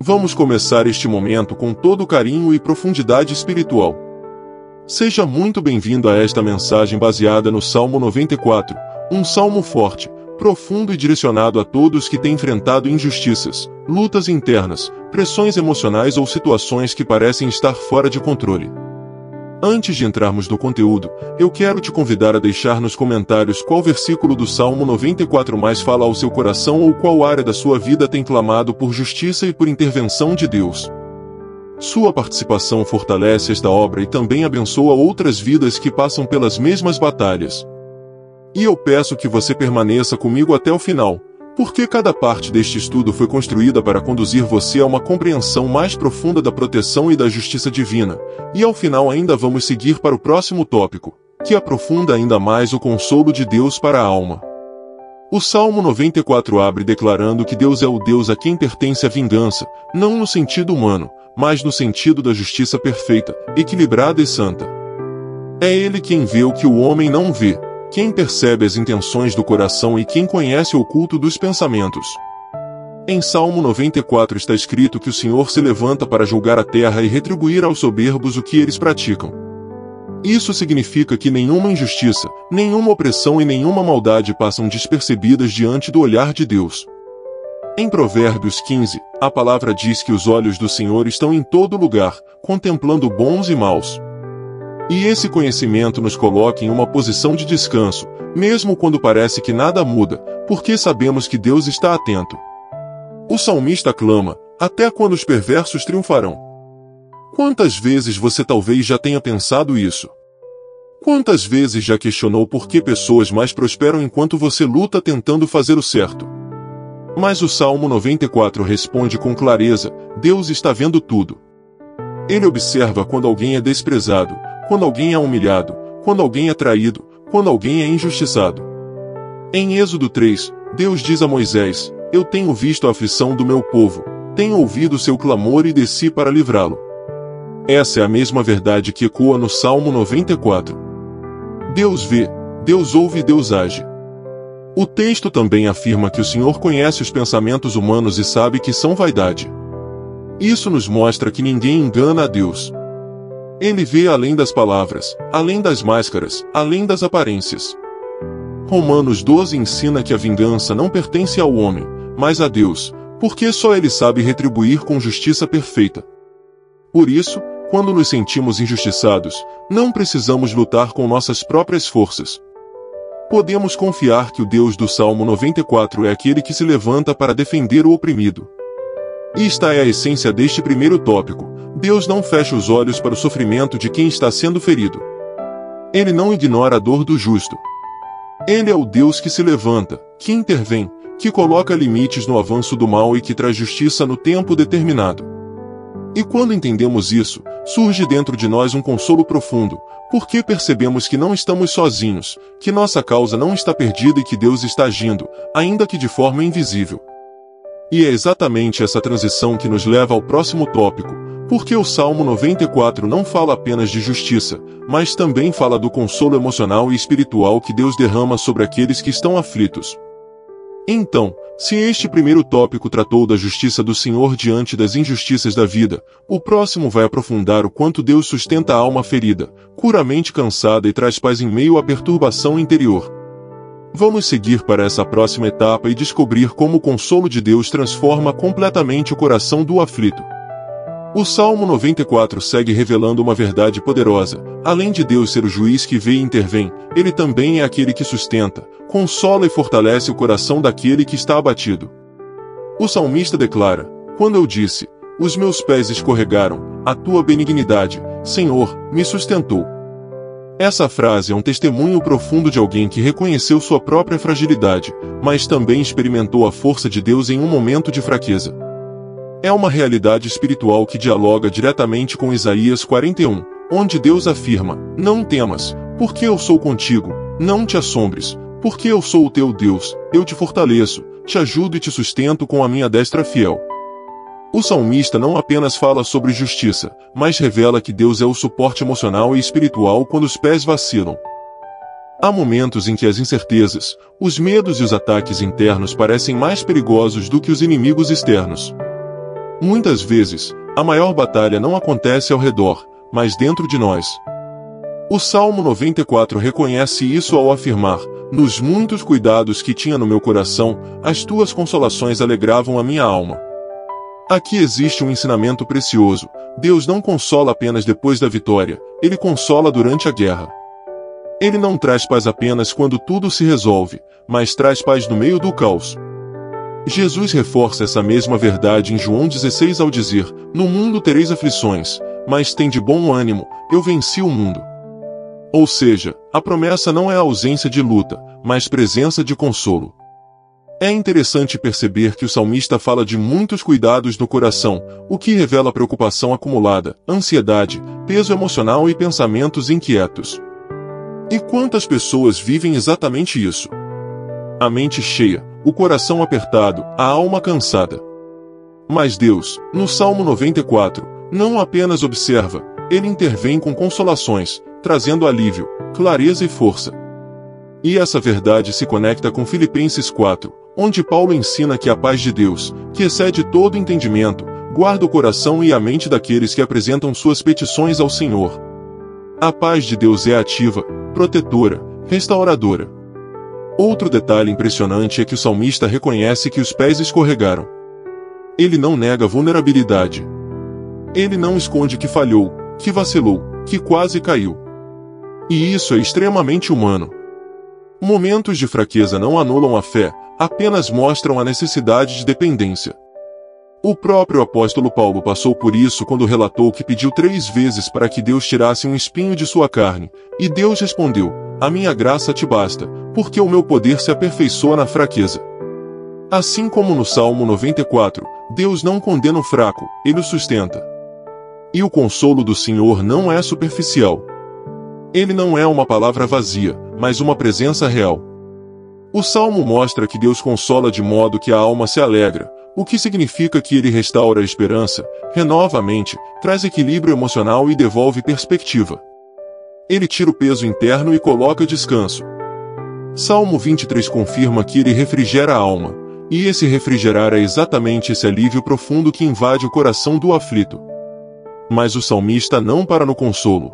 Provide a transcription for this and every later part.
Vamos começar este momento com todo carinho e profundidade espiritual. Seja muito bem-vindo a esta mensagem baseada no Salmo 94, um salmo forte, profundo e direcionado a todos que têm enfrentado injustiças, lutas internas, pressões emocionais ou situações que parecem estar fora de controle. Antes de entrarmos no conteúdo, eu quero te convidar a deixar nos comentários qual versículo do Salmo 94 mais fala ao seu coração ou qual área da sua vida tem clamado por justiça e por intervenção de Deus. Sua participação fortalece esta obra e também abençoa outras vidas que passam pelas mesmas batalhas. E eu peço que você permaneça comigo até o final, porque cada parte deste estudo foi construída para conduzir você a uma compreensão mais profunda da proteção e da justiça divina, e ao final ainda vamos seguir para o próximo tópico, que aprofunda ainda mais o consolo de Deus para a alma. O Salmo 94 abre declarando que Deus é o Deus a quem pertence a vingança, não no sentido humano, mas no sentido da justiça perfeita, equilibrada e santa. É Ele quem vê o que o homem não vê, quem percebe as intenções do coração e quem conhece o oculto dos pensamentos. Em Salmo 94 está escrito que o Senhor se levanta para julgar a terra e retribuir aos soberbos o que eles praticam. Isso significa que nenhuma injustiça, nenhuma opressão e nenhuma maldade passam despercebidas diante do olhar de Deus. Em Provérbios 15, a palavra diz que os olhos do Senhor estão em todo lugar, contemplando bons e maus. E esse conhecimento nos coloca em uma posição de descanso, mesmo quando parece que nada muda, porque sabemos que Deus está atento. O salmista clama, até quando os perversos triunfarão. Quantas vezes você talvez já tenha pensado isso? Quantas vezes já questionou por que pessoas mais prosperam enquanto você luta tentando fazer o certo? Mas o Salmo 94 responde com clareza, Deus está vendo tudo. Ele observa quando alguém é desprezado, quando alguém é humilhado, quando alguém é traído, quando alguém é injustiçado. Em Êxodo 3, Deus diz a Moisés, eu tenho visto a aflição do meu povo, tenho ouvido seu clamor e desci para livrá-lo. Essa é a mesma verdade que ecoa no Salmo 94. Deus vê, Deus ouve e Deus age. O texto também afirma que o Senhor conhece os pensamentos humanos e sabe que são vaidade. Isso nos mostra que ninguém engana a Deus. Ele vê além das palavras, além das máscaras, além das aparências. Romanos 12 ensina que a vingança não pertence ao homem, mas a Deus, porque só Ele sabe retribuir com justiça perfeita. Por isso, quando nos sentimos injustiçados, não precisamos lutar com nossas próprias forças. Podemos confiar que o Deus do Salmo 94 é aquele que se levanta para defender o oprimido. Esta é a essência deste primeiro tópico. Deus não fecha os olhos para o sofrimento de quem está sendo ferido. Ele não ignora a dor do justo. Ele é o Deus que se levanta, que intervém, que coloca limites no avanço do mal e que traz justiça no tempo determinado. E quando entendemos isso, surge dentro de nós um consolo profundo, porque percebemos que não estamos sozinhos, que nossa causa não está perdida e que Deus está agindo, ainda que de forma invisível. E é exatamente essa transição que nos leva ao próximo tópico, porque o Salmo 94 não fala apenas de justiça, mas também fala do consolo emocional e espiritual que Deus derrama sobre aqueles que estão aflitos. Então, se este primeiro tópico tratou da justiça do Senhor diante das injustiças da vida, o próximo vai aprofundar o quanto Deus sustenta a alma ferida, cura a mente cansada e traz paz em meio à perturbação interior. Vamos seguir para essa próxima etapa e descobrir como o consolo de Deus transforma completamente o coração do aflito. O Salmo 94 segue revelando uma verdade poderosa. Além de Deus ser o juiz que vê e intervém, Ele também é aquele que sustenta, consola e fortalece o coração daquele que está abatido. O salmista declara, quando eu disse, os meus pés escorregaram, a tua benignidade, Senhor, me sustentou. Essa frase é um testemunho profundo de alguém que reconheceu sua própria fragilidade, mas também experimentou a força de Deus em um momento de fraqueza. É uma realidade espiritual que dialoga diretamente com Isaías 41, onde Deus afirma, não temas, porque eu sou contigo, não te assombres, porque eu sou o teu Deus, eu te fortaleço, te ajudo e te sustento com a minha destra fiel. O salmista não apenas fala sobre justiça, mas revela que Deus é o suporte emocional e espiritual quando os pés vacilam. Há momentos em que as incertezas, os medos e os ataques internos parecem mais perigosos do que os inimigos externos. Muitas vezes, a maior batalha não acontece ao redor, mas dentro de nós. O Salmo 94 reconhece isso ao afirmar: nos muitos cuidados que tinha no meu coração, as tuas consolações alegravam a minha alma. Aqui existe um ensinamento precioso. Deus não consola apenas depois da vitória, Ele consola durante a guerra. Ele não traz paz apenas quando tudo se resolve, mas traz paz no meio do caos. Jesus reforça essa mesma verdade em João 16 ao dizer: no mundo tereis aflições, mas tende bom ânimo, eu venci o mundo. Ou seja, a promessa não é a ausência de luta, mas presença de consolo. É interessante perceber que o salmista fala de muitos cuidados no coração, o que revela preocupação acumulada, ansiedade, peso emocional e pensamentos inquietos. E quantas pessoas vivem exatamente isso? A mente cheia, o coração apertado, a alma cansada. Mas Deus, no Salmo 94, não apenas observa, Ele intervém com consolações, trazendo alívio, clareza e força. E essa verdade se conecta com Filipenses 4, onde Paulo ensina que a paz de Deus, que excede todo entendimento, guarda o coração e a mente daqueles que apresentam suas petições ao Senhor. A paz de Deus é ativa, protetora, restauradora. Outro detalhe impressionante é que o salmista reconhece que os pés escorregaram. Ele não nega vulnerabilidade. Ele não esconde que falhou, que vacilou, que quase caiu. E isso é extremamente humano. Momentos de fraqueza não anulam a fé, apenas mostram a necessidade de dependência. O próprio apóstolo Paulo passou por isso quando relatou que pediu 3 vezes para que Deus tirasse um espinho de sua carne, e Deus respondeu: a minha graça te basta, porque o meu poder se aperfeiçoa na fraqueza. Assim como no Salmo 94, Deus não condena o fraco, Ele o sustenta. E o consolo do Senhor não é superficial. Ele não é uma palavra vazia, mas uma presença real. O Salmo mostra que Deus consola de modo que a alma se alegra, o que significa que Ele restaura a esperança, renova a mente, traz equilíbrio emocional e devolve perspectiva. Ele tira o peso interno e coloca descanso. Salmo 23 confirma que Ele refrigera a alma, e esse refrigerar é exatamente esse alívio profundo que invade o coração do aflito. Mas o salmista não para no consolo.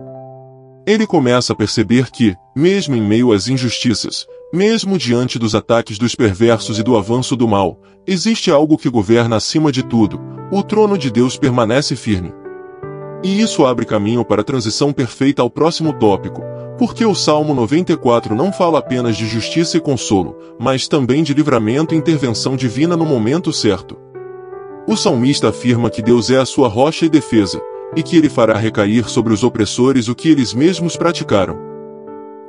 Ele começa a perceber que, mesmo em meio às injustiças, mesmo diante dos ataques dos perversos e do avanço do mal, existe algo que governa acima de tudo: o trono de Deus permanece firme. E isso abre caminho para a transição perfeita ao próximo tópico, porque o Salmo 94 não fala apenas de justiça e consolo, mas também de livramento e intervenção divina no momento certo. O salmista afirma que Deus é a sua rocha e defesa, e que Ele fará recair sobre os opressores o que eles mesmos praticaram.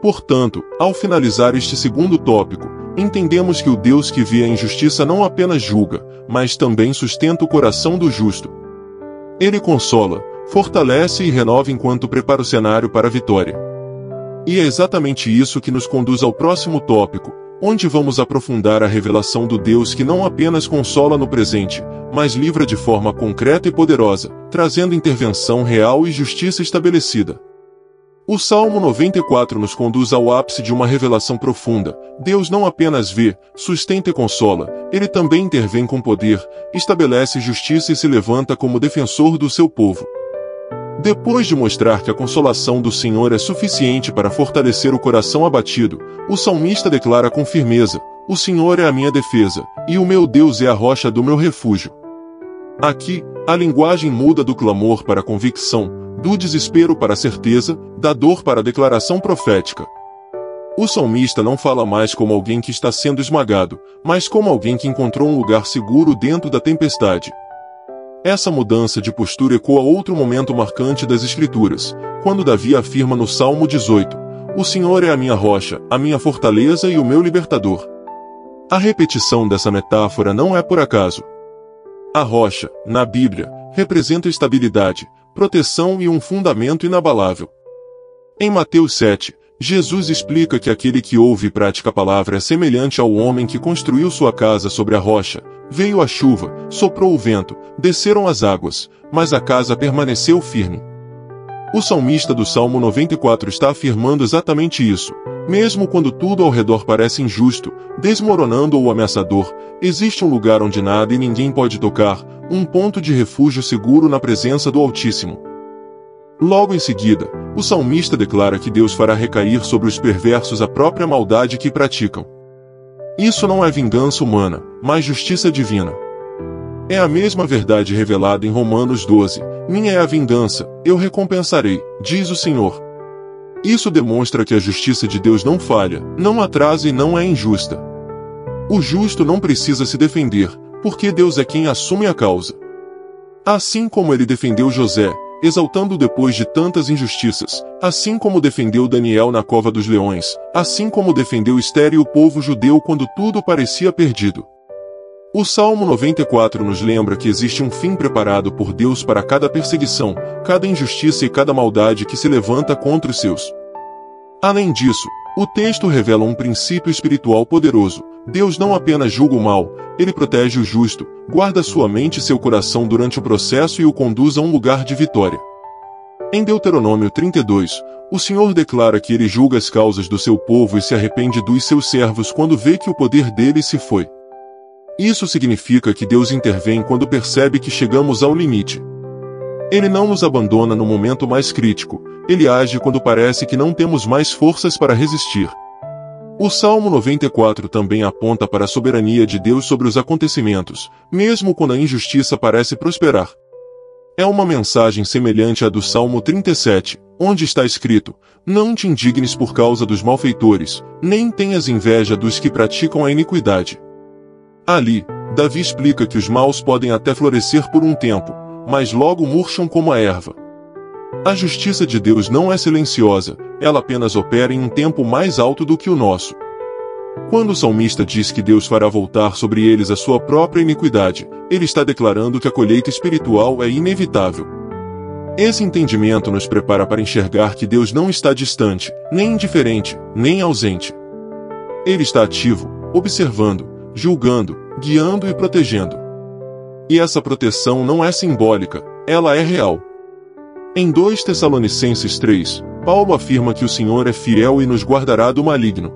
Portanto, ao finalizar este segundo tópico, entendemos que o Deus que vê a injustiça não apenas julga, mas também sustenta o coração do justo. Ele consola, fortalece e renova enquanto prepara o cenário para a vitória. E é exatamente isso que nos conduz ao próximo tópico, onde vamos aprofundar a revelação do Deus que não apenas consola no presente, mas livra de forma concreta e poderosa, trazendo intervenção real e justiça estabelecida. O Salmo 94 nos conduz ao ápice de uma revelação profunda. Deus não apenas vê, sustenta e consola, Ele também intervém com poder, estabelece justiça e se levanta como defensor do seu povo. Depois de mostrar que a consolação do Senhor é suficiente para fortalecer o coração abatido, o salmista declara com firmeza: o Senhor é a minha defesa, e o meu Deus é a rocha do meu refúgio. Aqui, a linguagem muda do clamor para a convicção, do desespero para a certeza, da dor para a declaração profética. O salmista não fala mais como alguém que está sendo esmagado, mas como alguém que encontrou um lugar seguro dentro da tempestade. Essa mudança de postura ecoa outro momento marcante das Escrituras, quando Davi afirma no Salmo 18: o Senhor é a minha rocha, a minha fortaleza e o meu libertador. A repetição dessa metáfora não é por acaso. A rocha, na Bíblia, representa estabilidade, proteção e um fundamento inabalável. Em Mateus 7, Jesus explica que aquele que ouve e pratica a palavra é semelhante ao homem que construiu sua casa sobre a rocha. Veio a chuva, soprou o vento, desceram as águas, mas a casa permaneceu firme. O salmista do Salmo 94 está afirmando exatamente isso. Mesmo quando tudo ao redor parece injusto, desmoronando ou ameaçador, existe um lugar onde nada e ninguém pode tocar, um ponto de refúgio seguro na presença do Altíssimo. Logo em seguida, o salmista declara que Deus fará recair sobre os perversos a própria maldade que praticam. Isso não é vingança humana, mas justiça divina. É a mesma verdade revelada em Romanos 12, minha é a vingança, eu recompensarei, diz o Senhor. Isso demonstra que a justiça de Deus não falha, não atrasa e não é injusta. O justo não precisa se defender, porque Deus é quem assume a causa. Assim como ele defendeu José, exaltando-o depois de tantas injustiças, assim como defendeu Daniel na cova dos leões, assim como defendeu Esther e o povo judeu quando tudo parecia perdido. O Salmo 94 nos lembra que existe um fim preparado por Deus para cada perseguição, cada injustiça e cada maldade que se levanta contra os seus. Além disso, o texto revela um princípio espiritual poderoso. Deus não apenas julga o mal, ele protege o justo, guarda sua mente e seu coração durante o processo e o conduz a um lugar de vitória. Em Deuteronômio 32, o Senhor declara que ele julga as causas do seu povo e se arrepende dos seus servos quando vê que o poder deles se foi. Isso significa que Deus intervém quando percebe que chegamos ao limite. Ele não nos abandona no momento mais crítico, ele age quando parece que não temos mais forças para resistir. O Salmo 94 também aponta para a soberania de Deus sobre os acontecimentos, mesmo quando a injustiça parece prosperar. É uma mensagem semelhante à do Salmo 37, onde está escrito: não te indignes por causa dos malfeitores, nem tenhas inveja dos que praticam a iniquidade. Ali, Davi explica que os maus podem até florescer por um tempo, mas logo murcham como a erva. A justiça de Deus não é silenciosa, ela apenas opera em um tempo mais alto do que o nosso. Quando o salmista diz que Deus fará voltar sobre eles a sua própria iniquidade, ele está declarando que a colheita espiritual é inevitável. Esse entendimento nos prepara para enxergar que Deus não está distante, nem indiferente, nem ausente. Ele está ativo, observando, julgando, guiando e protegendo. E essa proteção não é simbólica, ela é real. Em 2 Tessalonicenses 3, Paulo afirma que o Senhor é fiel e nos guardará do maligno.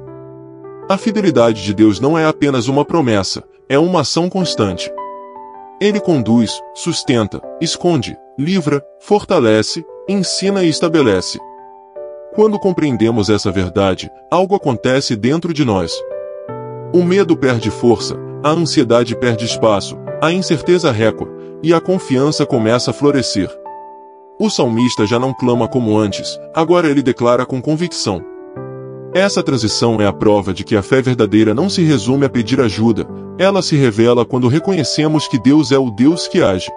A fidelidade de Deus não é apenas uma promessa, é uma ação constante. Ele conduz, sustenta, esconde, livra, fortalece, ensina e estabelece. Quando compreendemos essa verdade, algo acontece dentro de nós. O medo perde força, a ansiedade perde espaço, a incerteza recua, e a confiança começa a florescer. O salmista já não clama como antes, agora ele declara com convicção. Essa transição é a prova de que a fé verdadeira não se resume a pedir ajuda, ela se revela quando reconhecemos que Deus é o Deus que age.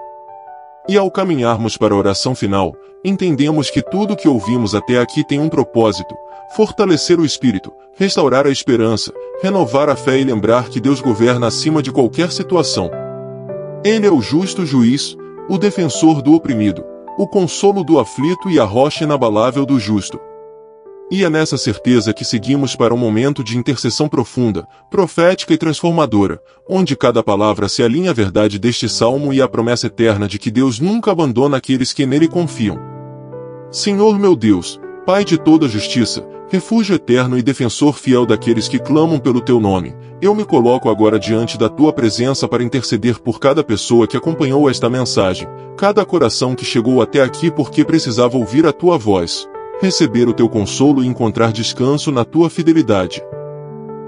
E ao caminharmos para a oração final, entendemos que tudo o que ouvimos até aqui tem um propósito: fortalecer o espírito, restaurar a esperança, renovar a fé e lembrar que Deus governa acima de qualquer situação. Ele é o justo juiz, o defensor do oprimido, o consolo do aflito e a rocha inabalável do justo. E é nessa certeza que seguimos para um momento de intercessão profunda, profética e transformadora, onde cada palavra se alinha à verdade deste salmo e à promessa eterna de que Deus nunca abandona aqueles que nele confiam. Senhor meu Deus, Pai de toda justiça, refúgio eterno e defensor fiel daqueles que clamam pelo teu nome, eu me coloco agora diante da tua presença para interceder por cada pessoa que acompanhou esta mensagem, cada coração que chegou até aqui porque precisava ouvir a tua voz, receber o teu consolo e encontrar descanso na tua fidelidade.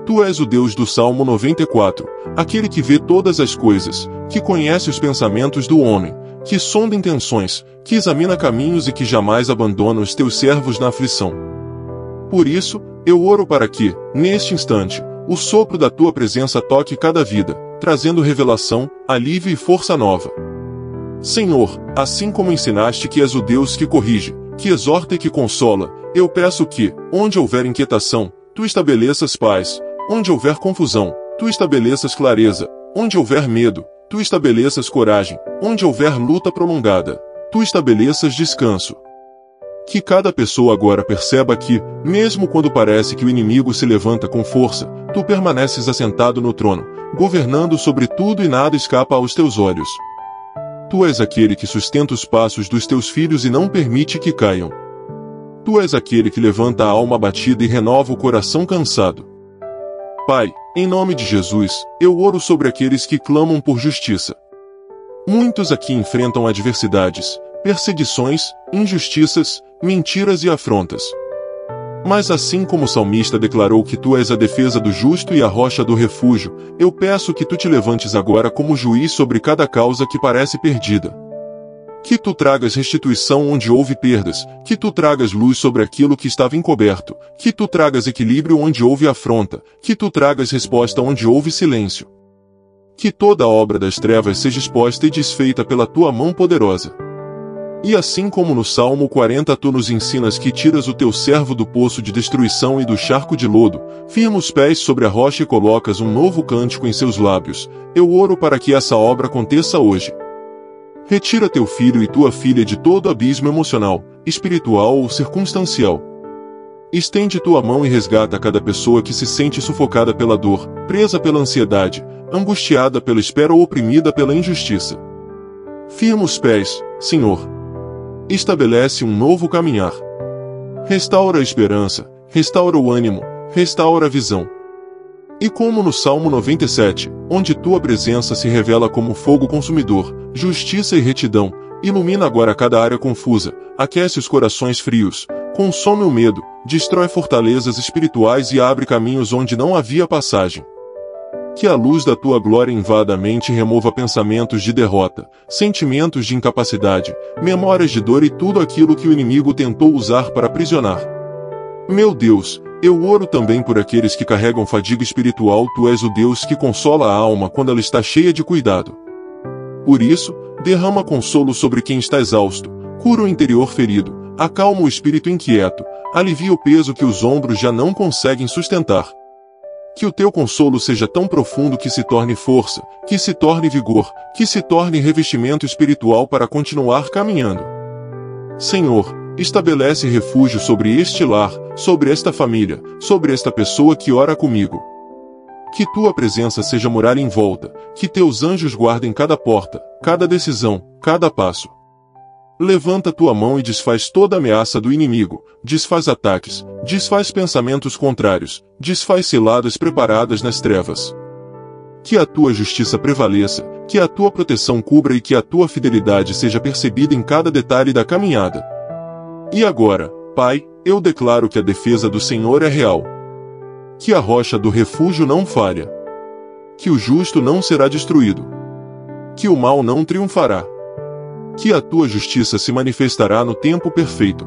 Tu és o Deus do Salmo 94, aquele que vê todas as coisas, que conhece os pensamentos do homem, que sonda intenções, que examina caminhos e que jamais abandona os teus servos na aflição. Por isso, eu oro para que, neste instante, o sopro da tua presença toque cada vida, trazendo revelação, alívio e força nova. Senhor, assim como ensinaste que és o Deus que corrige, que exorta e que consola, eu peço que, onde houver inquietação, tu estabeleças paz, onde houver confusão, tu estabeleças clareza, onde houver medo, tu estabeleças coragem, onde houver luta prolongada, tu estabeleças descanso. Que cada pessoa agora perceba que, mesmo quando parece que o inimigo se levanta com força, tu permaneces assentado no trono, governando sobre tudo e nada escapa aos teus olhos. Tu és aquele que sustenta os passos dos teus filhos e não permite que caiam. Tu és aquele que levanta a alma abatida e renova o coração cansado. Pai, em nome de Jesus, eu oro sobre aqueles que clamam por justiça. Muitos aqui enfrentam adversidades, perseguições, injustiças, mentiras e afrontas. Mas assim como o salmista declarou que tu és a defesa do justo e a rocha do refúgio, eu peço que tu te levantes agora como juiz sobre cada causa que parece perdida. Que tu tragas restituição onde houve perdas, que tu tragas luz sobre aquilo que estava encoberto, que tu tragas equilíbrio onde houve afronta, que tu tragas resposta onde houve silêncio. Que toda a obra das trevas seja exposta e desfeita pela tua mão poderosa. E assim como no Salmo 40 tu nos ensinas que tiras o teu servo do poço de destruição e do charco de lodo, firma os pés sobre a rocha e colocas um novo cântico em seus lábios, eu oro para que essa obra aconteça hoje. Retira teu filho e tua filha de todo abismo emocional, espiritual ou circunstancial. Estende tua mão e resgata cada pessoa que se sente sufocada pela dor, presa pela ansiedade, angustiada pela espera ou oprimida pela injustiça. Firma os pés, Senhor. Estabelece um novo caminhar. Restaura a esperança, restaura o ânimo, restaura a visão. E como no Salmo 97, onde tua presença se revela como fogo consumidor, justiça e retidão, ilumina agora cada área confusa, aquece os corações frios, consome o medo, destrói fortalezas espirituais e abre caminhos onde não havia passagem. Que a luz da tua glória invada a mente e remova pensamentos de derrota, sentimentos de incapacidade, memórias de dor e tudo aquilo que o inimigo tentou usar para aprisionar. Meu Deus, eu oro também por aqueles que carregam fadiga espiritual. Tu és o Deus que consola a alma quando ela está cheia de cuidado. Por isso, derrama consolo sobre quem está exausto, cura o interior ferido, acalma o espírito inquieto, alivia o peso que os ombros já não conseguem sustentar. Que o teu consolo seja tão profundo que se torne força, que se torne vigor, que se torne revestimento espiritual para continuar caminhando. Senhor, estabelece refúgio sobre este lar, sobre esta família, sobre esta pessoa que ora comigo. Que tua presença seja muralha em volta, que teus anjos guardem cada porta, cada decisão, cada passo. Levanta tua mão e desfaz toda ameaça do inimigo, desfaz ataques, desfaz pensamentos contrários, desfaz ciladas preparadas nas trevas. Que a tua justiça prevaleça, que a tua proteção cubra e que a tua fidelidade seja percebida em cada detalhe da caminhada. E agora, Pai, eu declaro que a defesa do Senhor é real. Que a rocha do refúgio não falha. Que o justo não será destruído. Que o mal não triunfará. Que a tua justiça se manifestará no tempo perfeito.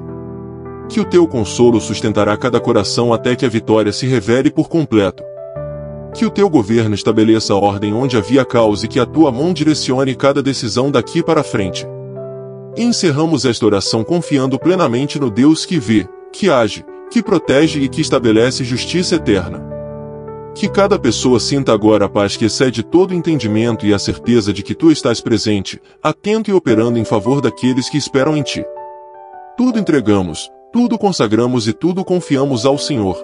Que o teu consolo sustentará cada coração até que a vitória se revele por completo. Que o teu governo estabeleça a ordem onde havia caos e que a tua mão direcione cada decisão daqui para frente. E encerramos esta oração confiando plenamente no Deus que vê, que age, que protege e que estabelece justiça eterna. Que cada pessoa sinta agora a paz que excede todo entendimento e a certeza de que tu estás presente, atento e operando em favor daqueles que esperam em ti. Tudo entregamos, tudo consagramos e tudo confiamos ao Senhor.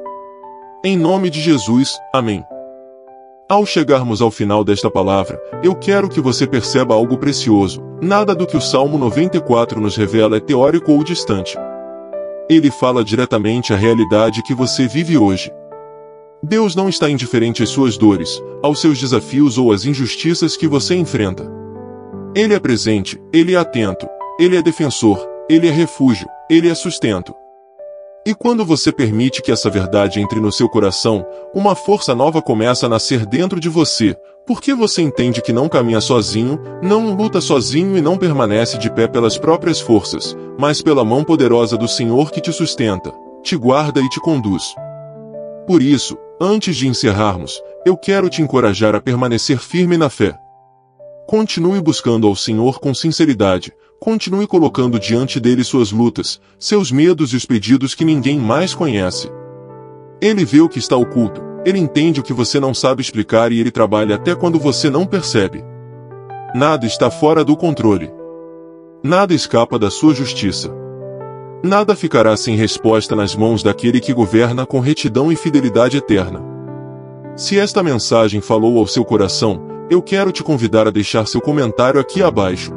Em nome de Jesus, amém. Ao chegarmos ao final desta palavra, eu quero que você perceba algo precioso. Nada do que o Salmo 94 nos revela é teórico ou distante. Ele fala diretamente à realidade que você vive hoje. Deus não está indiferente às suas dores, aos seus desafios ou às injustiças que você enfrenta. Ele é presente, Ele é atento, Ele é defensor, Ele é refúgio, Ele é sustento. E quando você permite que essa verdade entre no seu coração, uma força nova começa a nascer dentro de você, porque você entende que não caminha sozinho, não luta sozinho e não permanece de pé pelas próprias forças, mas pela mão poderosa do Senhor que te sustenta, te guarda e te conduz. Por isso, antes de encerrarmos, eu quero te encorajar a permanecer firme na fé. Continue buscando ao Senhor com sinceridade, continue colocando diante dele suas lutas, seus medos e os pedidos que ninguém mais conhece. Ele vê o que está oculto, ele entende o que você não sabe explicar e ele trabalha até quando você não percebe. Nada está fora do controle. Nada escapa da sua justiça. Nada ficará sem resposta nas mãos daquele que governa com retidão e fidelidade eterna. Se esta mensagem falou ao seu coração, eu quero te convidar a deixar seu comentário aqui abaixo.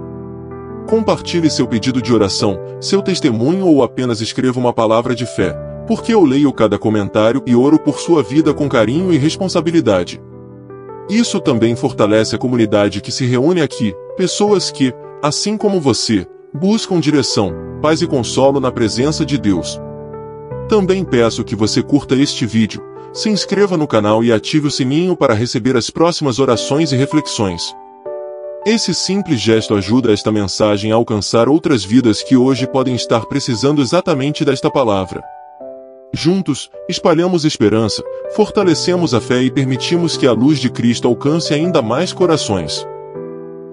Compartilhe seu pedido de oração, seu testemunho ou apenas escreva uma palavra de fé, porque eu leio cada comentário e oro por sua vida com carinho e responsabilidade. Isso também fortalece a comunidade que se reúne aqui, pessoas que, assim como você, buscam direção, paz e consolo na presença de Deus. Também peço que você curta este vídeo, se inscreva no canal e ative o sininho para receber as próximas orações e reflexões. Esse simples gesto ajuda esta mensagem a alcançar outras vidas que hoje podem estar precisando exatamente desta palavra. Juntos, espalhamos esperança, fortalecemos a fé e permitimos que a luz de Cristo alcance ainda mais corações.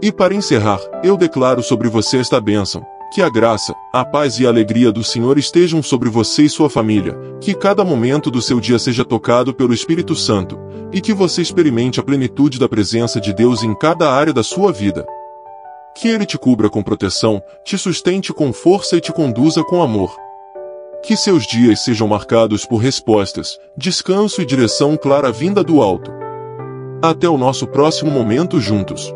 E para encerrar, eu declaro sobre você esta bênção: que a graça, a paz e a alegria do Senhor estejam sobre você e sua família, que cada momento do seu dia seja tocado pelo Espírito Santo, e que você experimente a plenitude da presença de Deus em cada área da sua vida. Que Ele te cubra com proteção, te sustente com força e te conduza com amor. Que seus dias sejam marcados por respostas, descanso e direção clara vinda do alto. Até o nosso próximo momento juntos.